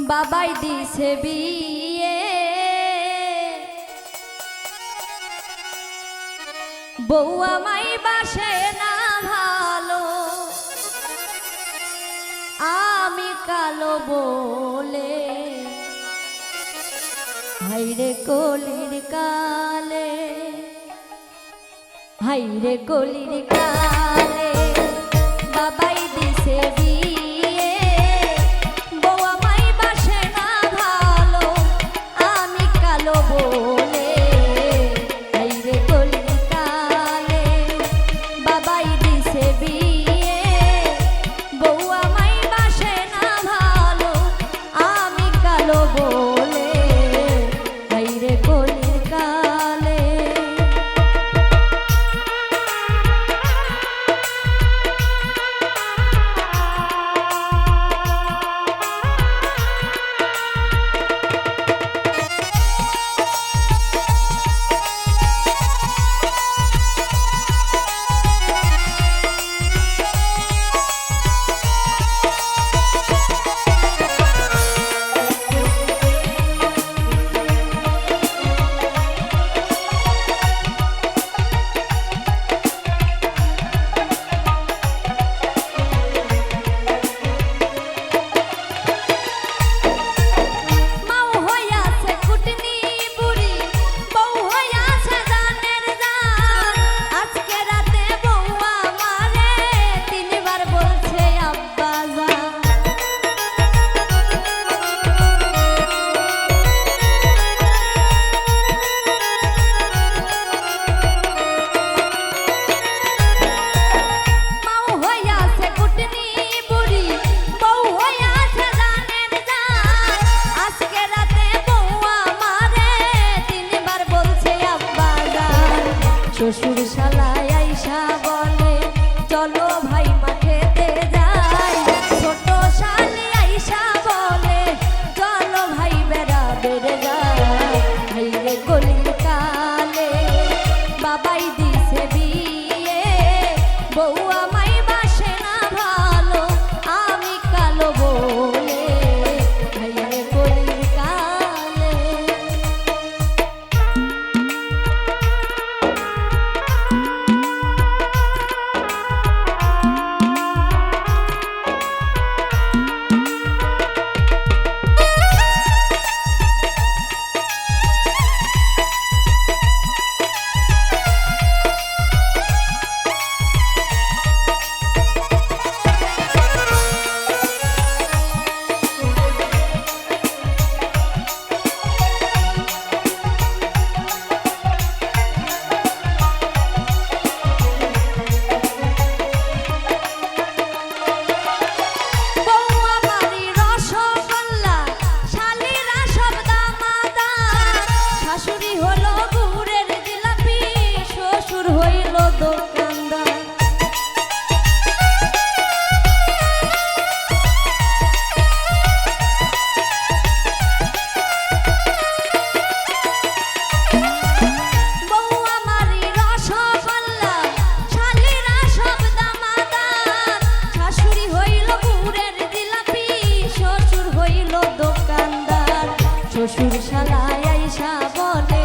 বাবাই দিছে বিয়ে, বউ আমায় বাসে না ভালো, আমি কালো বলে হাইরে কলির কালে, হাইরে কলির কালে বাবাই দিছে বিয়ে, বউ আমায় বাসে না ভালো, আমি কালো বলে হাইরে কলির কালে বাবাই দিছে বিয়ে, বউ আমায় বাসে না ভালো, আমি কালো বলে হাইরে কলির কালে। শ্বশুর শালায় আইসা বলে চলো ভাই মাঠেতে যাই, ছোট শালি আইসা বলে চলো ভাই বেড়া বেড়ে যাই, হাইরে কলির কালে বাবাই দিছে বিয়ে, বউ আমায় বাসে না ভালো, আমি কালো বলে হাইরে কলির কালে। শ্বশুর শালায় আইসা বলে